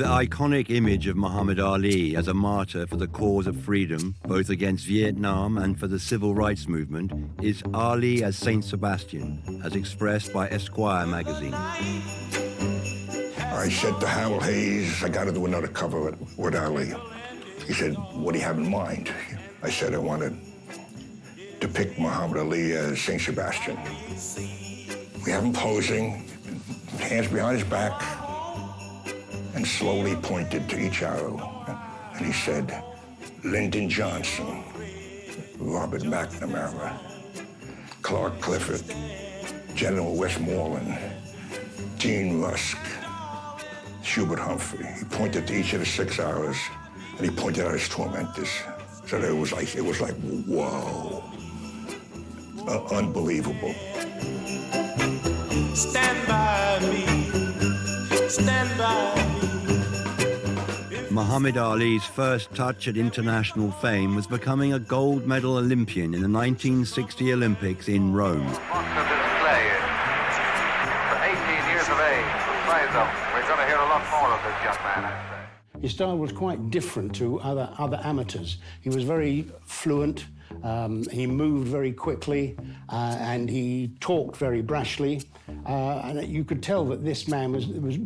iconic image of Muhammad Ali as a martyr for the cause of freedom, both against Vietnam and for the civil rights movement, is Ali as Saint Sebastian, as expressed by Esquire magazine. I said to Howell Hayes, I got to do another cover with Ali. He said, what do you have in mind? I said, I want to depict Muhammad Ali as Saint Sebastian. We have him posing, hands behind his back, and slowly pointed to each arrow. And he said, Lyndon Johnson, Robert McNamara, Clark Clifford, General Westmoreland, Dean Rusk, Hubert Humphrey. He pointed to each of the 6 arrows, and he pointed out his tormentors. So that it was like, whoa, unbelievable. Stand by me, stand by me. Muhammad Ali's first touch at international fame was becoming a gold medal Olympian in the 1960 Olympics in Rome. Clay, for 18 years of age, rise up. We're going to hear a lot more of this young man, I'd say. His style was quite different to other amateurs. He was very fluent, he moved very quickly, and he talked very brashly. And you could tell that this man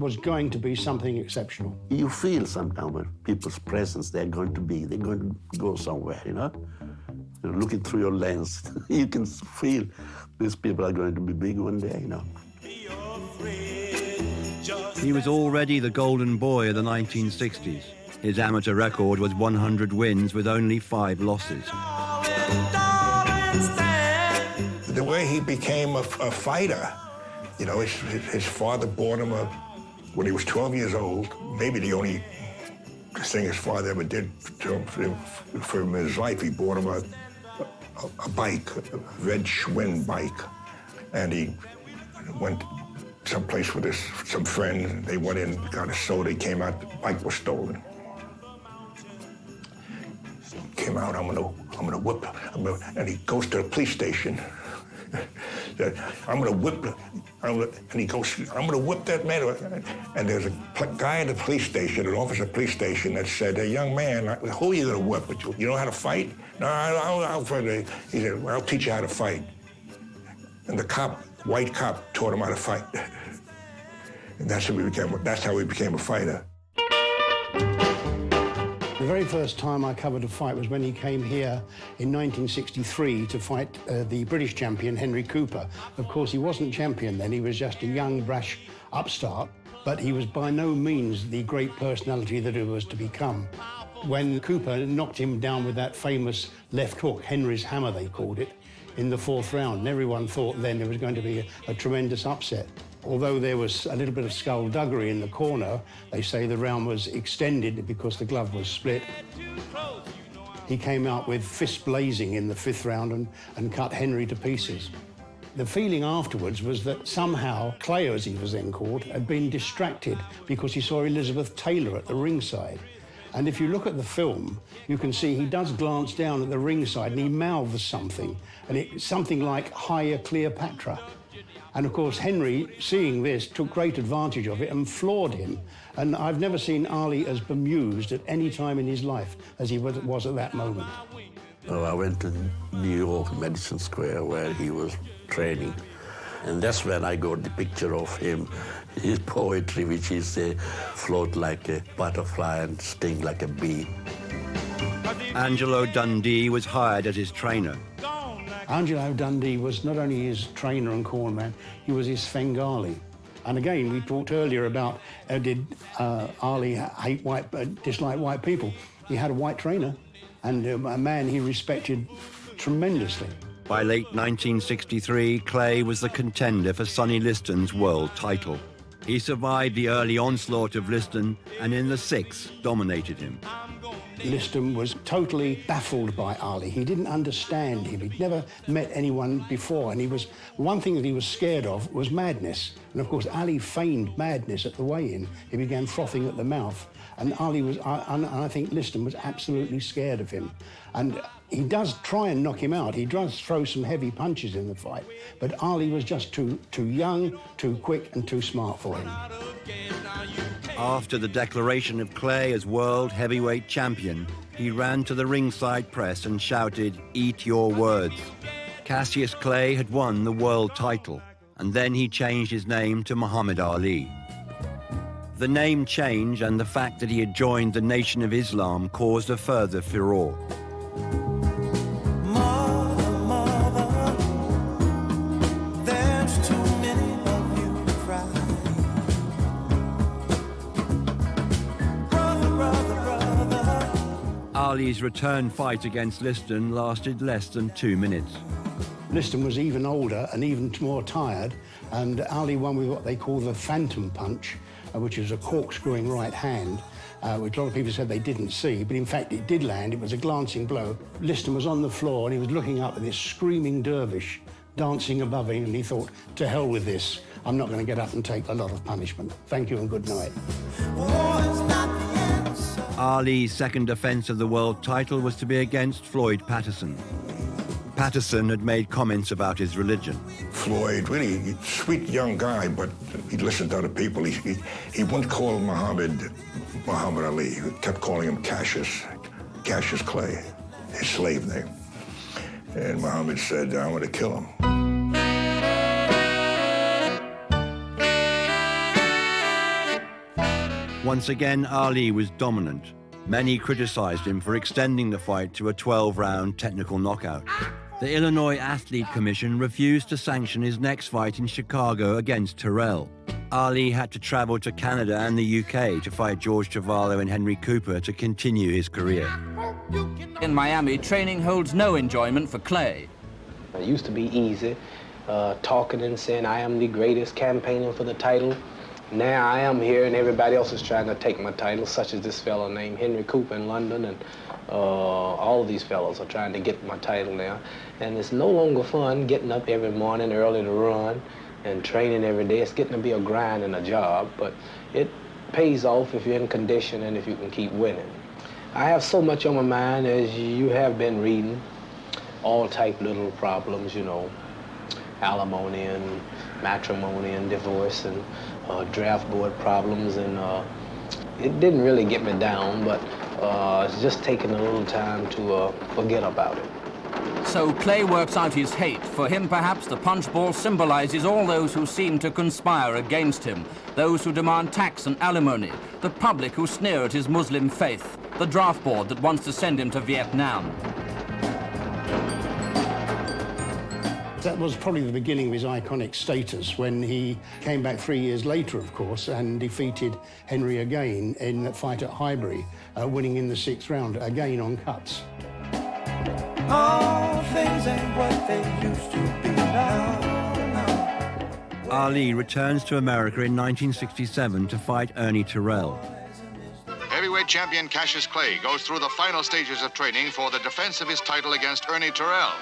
was going to be something exceptional. You feel sometimes when people's presence, they're going to go somewhere, you know? You're looking through your lens, you can feel these people are going to be big one day, you know? He was already the golden boy of the 1960s. His amateur record was 100 wins with only 5 losses. The way he became a fighter, you know, his father bought him when he was 12 years old, maybe the only thing his father ever did for him in his life, he bought him a bike, a red Schwinn bike, and he went someplace with some friends. They went in, got a soda, came out, the bike was stolen. Came out, I'm gonna whip, and he goes to the police station. I'm gonna whip, and he goes, I'm gonna whip that man. And there's a guy at the police station, an officer at the police station, that said, hey, young man, who are you gonna whip? You know how to fight? No, I'll fight. He said, well, I'll teach you how to fight. And the white cop taught him how to fight. And that's how he became a fighter. The very first time I covered a fight was when he came here in 1963 to fight the British champion, Henry Cooper. Of course, he wasn't champion then, he was just a young, brash upstart, but he was by no means the great personality that he was to become. When Cooper knocked him down with that famous left hook, Henry's hammer they called it, in the 4th round, and everyone thought then there was going to be a tremendous upset. Although there was a little bit of skullduggery in the corner, they say the round was extended because the glove was split. He came out with fists blazing in the 5th round and cut Henry to pieces. The feeling afterwards was that somehow Clay, as he was then called, had been distracted because he saw Elizabeth Taylor at the ringside. And if you look at the film, you can see he does glance down at the ringside and he mouths something, and it's something like "Hiya Cleopatra." And of course, Henry, seeing this, took great advantage of it and floored him. And I've never seen Ali as bemused at any time in his life as he was at that moment. Well, I went to New York, Madison Square, where he was training. And that's when I got the picture of him, his poetry, which he say, float like a butterfly and sting like a bee. Angelo Dundee was hired as his trainer. Angelo Dundee was not only his trainer and cornerman, he was his Svengali. And again, we talked earlier about did Ali dislike white people? He had a white trainer and a man he respected tremendously. By late 1963, Clay was the contender for Sonny Liston's world title. He survived the early onslaught of Liston and in the 6th dominated him. Liston was totally baffled by Ali. He didn't understand him. He'd never met anyone before, and one thing that he was scared of was madness. And of course, Ali feigned madness at the weigh-in. He began frothing at the mouth, and I think Liston was absolutely scared of him. And he does try and knock him out. He does throw some heavy punches in the fight, but Ali was just too young, too quick, and too smart for him. After the declaration of Clay as world heavyweight champion, he ran to the ringside press and shouted, "Eat your words." Cassius Clay had won the world title, and then he changed his name to Muhammad Ali. The name change and the fact that he had joined the Nation of Islam caused a further furore. Mother, mother, there's too many of you to cry. Brother, brother, brother. Ali's return fight against Liston lasted less than 2 minutes. Liston was even older and even more tired, and Ali won with what they call the phantom punch, which is a corkscrewing right hand, which a lot of people said they didn't see, but in fact it did land. It was a glancing blow. Liston was on the floor and he was looking up at this screaming dervish dancing above him, and he thought, to hell with this. I'm not going to get up and take a lot of punishment. Thank you and good night. War is not the answer. Ali's second defense of the world title was to be against Floyd Patterson. Patterson had made comments about his religion. Floyd, really sweet young guy, but he listened to other people. He wouldn't call Muhammad Ali. He kept calling him Cassius Clay, his slave name. And Muhammad said, "I'm going to kill him." Once again, Ali was dominant. Many criticized him for extending the fight to a 12-round technical knockout. The Illinois Athlete Commission refused to sanction his next fight in Chicago against Terrell. Ali had to travel to Canada and the UK to fight George Chuvalo and Henry Cooper to continue his career. In Miami, training holds no enjoyment for Clay. It used to be easy, talking and saying, I am the greatest, campaigning for the title. Now I am here and everybody else is trying to take my title, such as this fellow named Henry Cooper in London, and all of these fellows are trying to get my title now. And it's no longer fun getting up every morning early to run and training every day. It's getting to be a grind and a job, but it pays off if you're in condition and if you can keep winning. I have so much on my mind, as you have been reading, all type little problems, you know, alimony and matrimony and divorce and draft board problems, and it didn't really get me down, but it's just taking a little time to forget about it. So Clay works out his hate. For him, perhaps, the punch ball symbolizes all those who seem to conspire against him, those who demand tax and alimony, the public who sneer at his Muslim faith, the draft board that wants to send him to Vietnam. That was probably the beginning of his iconic status when he came back 3 years later, of course, and defeated Henry again in that fight at Highbury, winning in the 6th round, again on cuts. All things ain't what they used to be now. Ali returns to America in 1967 to fight Ernie Terrell. Heavyweight champion Cassius Clay goes through the final stages of training for the defense of his title against Ernie Terrell.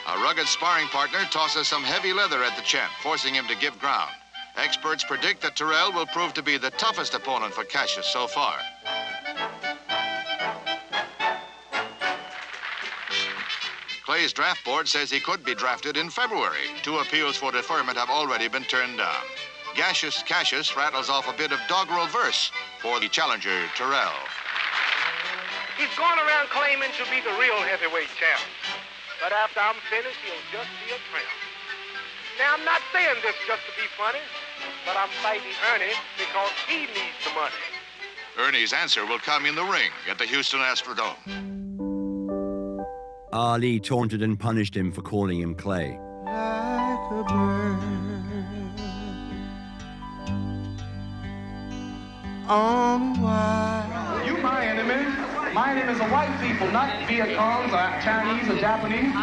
A rugged sparring partner tosses some heavy leather at the champ, forcing him to give ground. Experts predict that Terrell will prove to be the toughest opponent for Cassius so far. Clay's draft board says he could be drafted in February. 2 appeals for deferment have already been turned down. Cassius rattles off a bit of doggerel verse for the challenger, Terrell. He's going around claiming to be the real heavyweight champ. But after I'm finished, he'll just be a tramp. Now, I'm not saying this just to be funny, but I'm fighting Ernie because he needs the money. Ernie's answer will come in the ring at the Houston Astrodome. Ali taunted and punished him for calling him Clay. Like a bird on wire. You my enemy. My enemies are white people, not Viet Congs or Chinese or Japanese.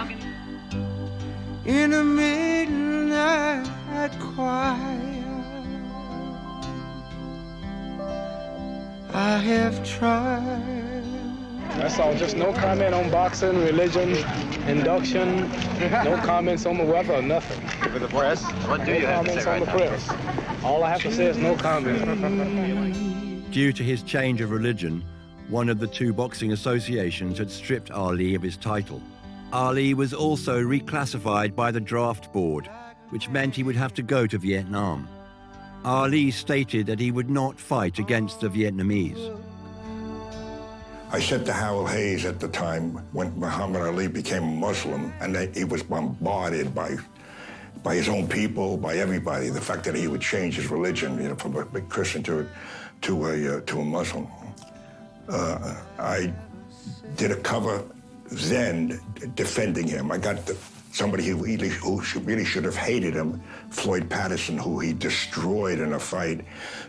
In a midnight choir, I have tried. That's all. Just no comment on boxing, religion, induction. No comments on the weather or nothing. For the press? What do you have to say right now? No comments on the press. All I have to say is no comment. Due to his change of religion, one of the 2 boxing associations had stripped Ali of his title. Ali was also reclassified by the draft board. which meant he would have to go to Vietnam. Ali stated that he would not fight against the Vietnamese. I said to Harold Hayes at the time, when Muhammad Ali became a Muslim, and he was bombarded by his own people, by everybody, the fact that he would change his religion, you know, from a Christian to a Muslim. I did a cover then defending him. I got somebody who really should have hated him, Floyd Patterson, who he destroyed in a fight,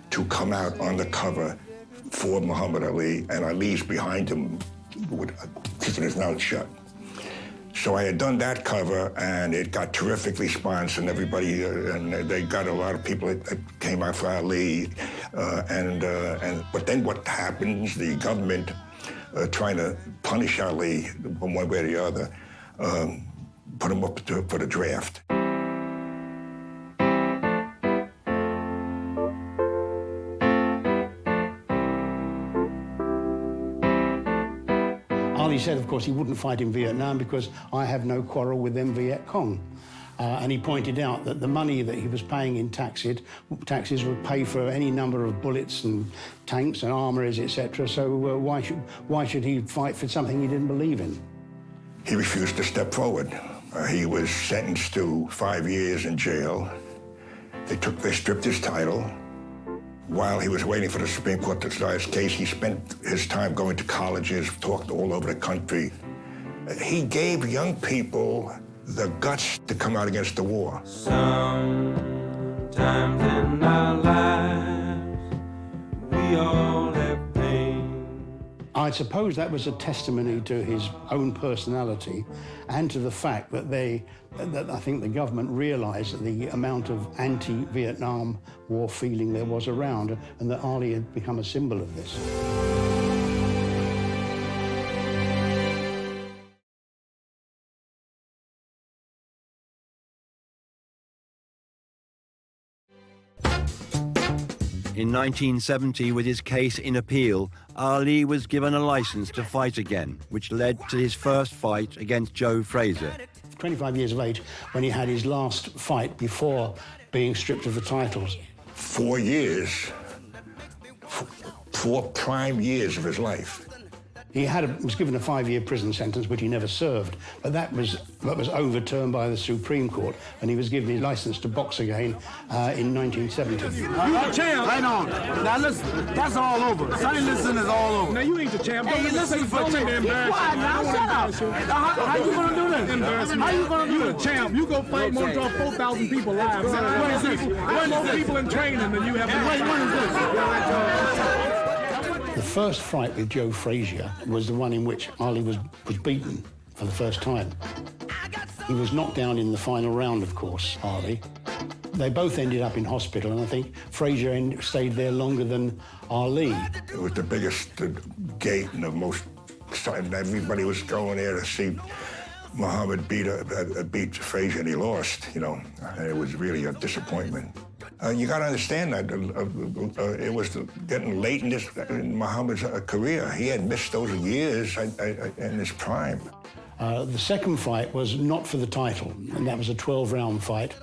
to come out on the cover for Muhammad Ali, and Ali's behind him, keeping his mouth shut. So I had done that cover, and it got terrific response, and everybody, and they got a lot of people that came out for Ali, but then what happens? The government trying to punish Ali one way or the other, put him up for the draft. Ali said, of course, he wouldn't fight in Vietnam because I have no quarrel with them Viet Cong. And he pointed out that the money that he was paying in taxes would pay for any number of bullets and tanks and armories, etc. So why should he fight for something he didn't believe in? He refused to step forward. He was sentenced to 5 years in jail. They stripped his title. While he was waiting for the Supreme Court to decide his case, he spent his time going to colleges, talked all over the country. He gave young people the guts to come out against the war. Sometimes in our lives, we all have pain. I suppose that was a testimony to his own personality and to the fact that I think the government realized the amount of anti-Vietnam War feeling there was around, and that Ali had become a symbol of this. In 1970, with his case in appeal, Ali was given a license to fight again, which led to his first fight against Joe Frazier. 25 years of age when he had his last fight before being stripped of the titles. 4 years, 4 prime years of his life. He was given a 5-year prison sentence, which he never served, but that was overturned by the Supreme Court, and he was given his license to box again in 1970. Champ, right on. Now listen, that's all over. Sonny Liston is all over. Now you ain't the champ. Hey, listen for a minute. Be quiet now. Shut up. How you gonna do this? How you gonna do You the this? champ. You go fight more than 4,000 people live. What is this? There's more people in training than you have. What is this? The first fight with Joe Frazier was the one in which Ali was beaten for the first time. He was knocked down in the final round, of course, Ali. They both ended up in hospital, and I think Frazier stayed there longer than Ali. It was the biggest gate and the most exciting. Everybody was going there to see Muhammad beat Frazier, and he lost, you know. And it was really a disappointment. You got to understand that it was getting late in Muhammad's career. He had missed those years in his prime. The second fight was not for the title, and that was a 12-round fight,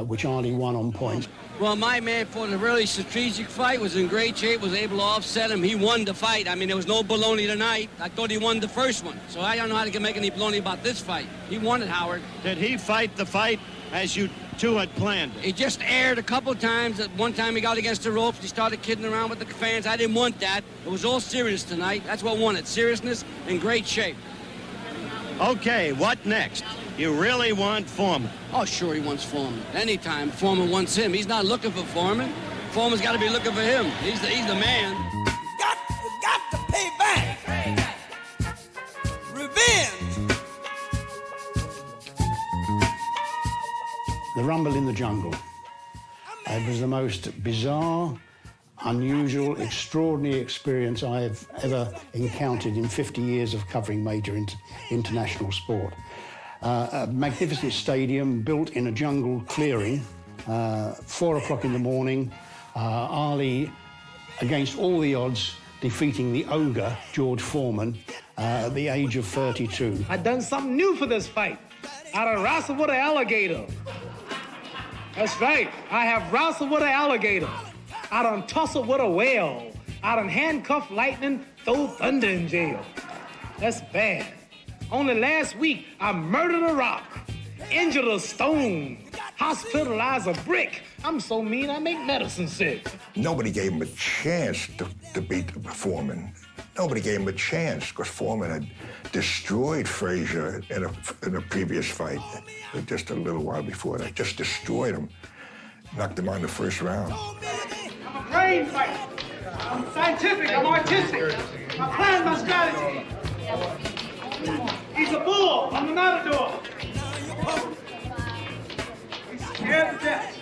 which Ali won on points. Well, my man fought a really strategic fight, was in great shape, was able to offset him. He won the fight. I mean, there was no baloney tonight. I thought he won the first one, so I don't know how to make any baloney about this fight. He won it, Howard. Did he fight the fight as you two had planned? He just aired a couple times. At one time he got against the ropes. He started kidding around with the fans. I didn't want that. It was all serious tonight. That's what won it, seriousness and great shape. Okay, what next? You really want Foreman? Oh, sure, he wants Foreman. Anytime Foreman wants him. He's not looking for Foreman. Foreman's got to be looking for him. He's the man. Got to pay back. Revenge. The Rumble in the Jungle. It was the most bizarre, unusual, extraordinary experience I've ever encountered in 50 years of covering major international sport. A magnificent stadium built in a jungle clearing, 4 o'clock in the morning, Ali, against all the odds, defeating the ogre, George Foreman, at the age of 32. I done something new for this fight. I done wrestled with an alligator. That's right. I have wrestled with an alligator. I done tussled with a whale. I done handcuffed lightning, throw thunder in jail. That's bad. Only last week, I murdered a rock, injured a stone, hospitalized a brick. I'm so mean, I make medicine sick. Nobody gave him a chance to beat Foreman. Nobody gave him a chance because Foreman had destroyed Frazier in a previous fight, just a little while before that. Just destroyed him, knocked him out in the first round. I'm a brain fighter. I'm scientific, I'm artistic. I plan my strategy. He's a bull, I'm a matador. He's scared to death.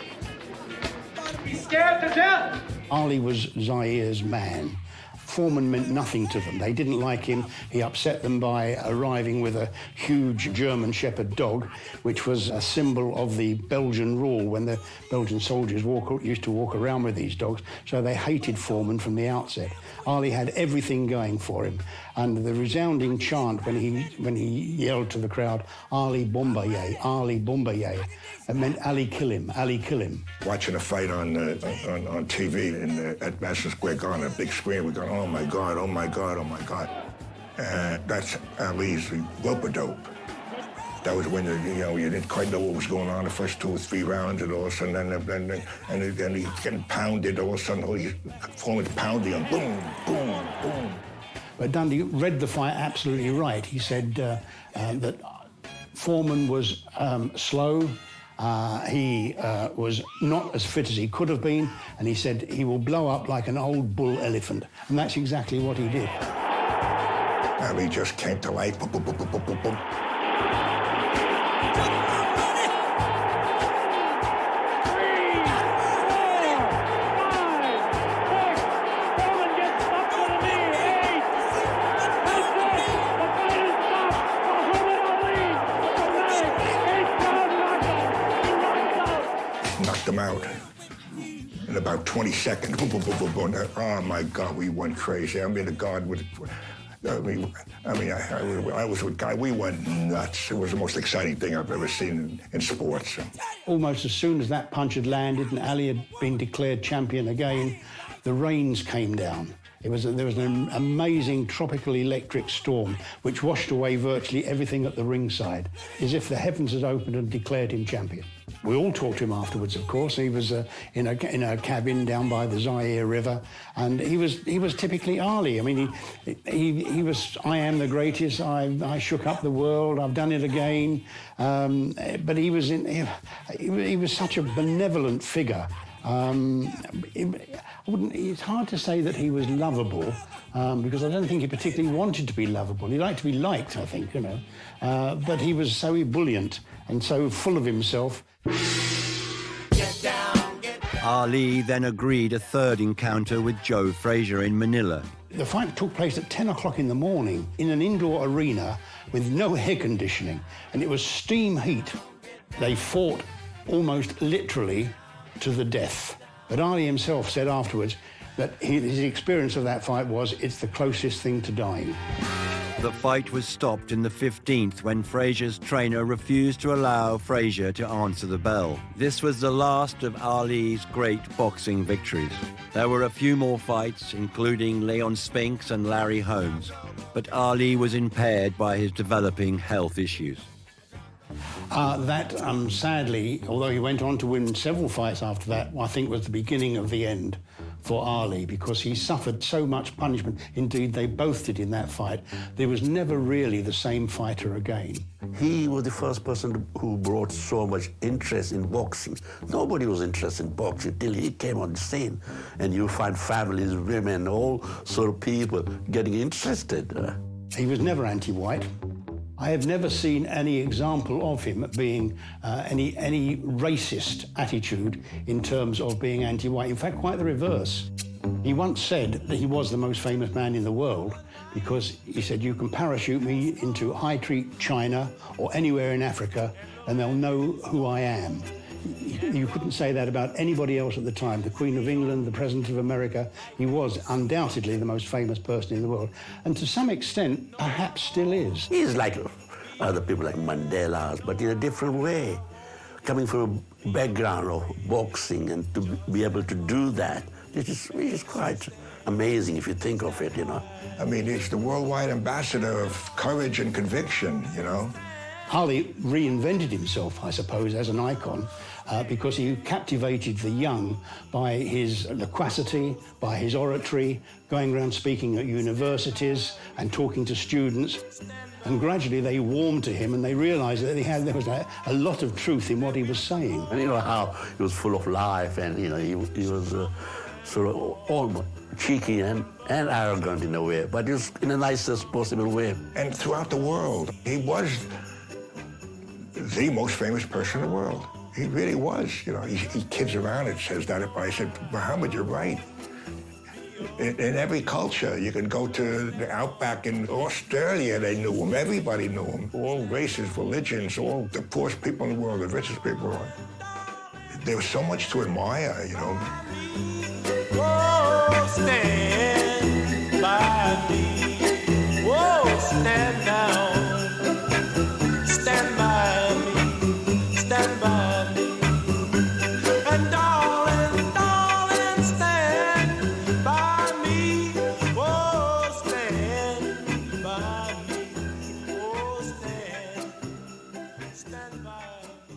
He's scared to death. Ali was Zaire's man. Foreman meant nothing to them. They didn't like him. He upset them by arriving with a huge German Shepherd dog, which was a symbol of the Belgian rule when the Belgian soldiers used to walk around with these dogs. So they hated Foreman from the outset. Ali had everything going for him. And the resounding chant when he yelled to the crowd, Ali Bombayeh, Ali Bombayeh, it meant Ali kill him, Ali kill him. Watching a fight on TV at Madison Square Garden, a big screen, we're going, oh my God, oh my God, oh my God. That's Ali's rope-a-dope. That was when you didn't quite know what was going on the first 2 or 3 rounds, and all of a sudden, then he getting pounded. All of a sudden, he's falling pounding, and boom, boom, boom. But Dundee read the fight absolutely right. He said that Foreman was slow. He was not as fit as he could have been, and he said he will blow up like an old bull elephant, and that's exactly what he did. Ali just came to life. Boom, boom, boom, boom, boom, boom, boom. Knocked him out in about 20 seconds. Boom, boom, boom, boom, boom. Oh my God, we went crazy. I mean, the guard would. I was with Guy. We went nuts. It was the most exciting thing I've ever seen in sports. Almost as soon as that punch had landed and Ali had been declared champion again, the rains came down. There was an amazing tropical electric storm which washed away virtually everything at the ringside, as if the heavens had opened and declared him champion. We all talked to him afterwards, of course. He was in a cabin down by the Zaire River, and he was typically Ali. I mean, he was, I am the greatest, I shook up the world, I've done it again. But he was such a benevolent figure. It's hard to say that he was lovable, because I don't think he particularly wanted to be lovable. He liked to be liked, I think, but he was so ebullient and so full of himself. Ali then agreed a third encounter with Joe Frazier in Manila. The fight took place at 10 o'clock in the morning in an indoor arena with no air conditioning, and it was steam heat. They fought almost literally to the death. But Ali himself said afterwards that his experience of that fight was, it's the closest thing to dying. The fight was stopped in the 15th when Frazier's trainer refused to allow Frazier to answer the bell. This was the last of Ali's great boxing victories. There were a few more fights, including Leon Spinks and Larry Holmes, but Ali was impaired by his developing health issues. Sadly, although he went on to win several fights after that, I think was the beginning of the end for Ali, because he suffered so much punishment. Indeed, they both did in that fight. There was never really the same fighter again. He was the first person who brought so much interest in boxing. Nobody was interested in boxing till he came on the scene. And you find families, women, all sort of people getting interested. He was never anti-white. I have never seen any example of him being any racist attitude in terms of being anti-white. In fact, quite the reverse. He once said that he was the most famous man in the world because he said, you can parachute me into High Street, China, or anywhere in Africa, and they'll know who I am. You couldn't say that about anybody else at the time. The Queen of England, the President of America, he was undoubtedly the most famous person in the world. And to some extent, perhaps still is. He's like other people like Mandela's, but in a different way. coming from a background of boxing and to be able to do that, it is quite amazing if you think of it, you know. I mean, he's the worldwide ambassador of courage and conviction, you know. Ali reinvented himself, I suppose, as an icon because he captivated the young by his loquacity, by his oratory, going around speaking at universities and talking to students. And gradually they warmed to him and they realized that there was a lot of truth in what he was saying. And you know how he was full of life, and you know he was sort of almost cheeky and arrogant in a way, but he was in the nicest possible way. And throughout the world, he was the most famous person in the world. He really was. You know, he kids around and says that. But I said, Muhammad, you're right. In every culture, you can go to the outback in Australia, they knew him. Everybody knew him. All races, religions, all the poorest people in the world, the richest people. There was so much to admire, you know. Oh, stand by me. Oh, stand down. Stand by me. Stand by me. And darling, darling, stand by me. Oh, stand by me. Oh, stand by me.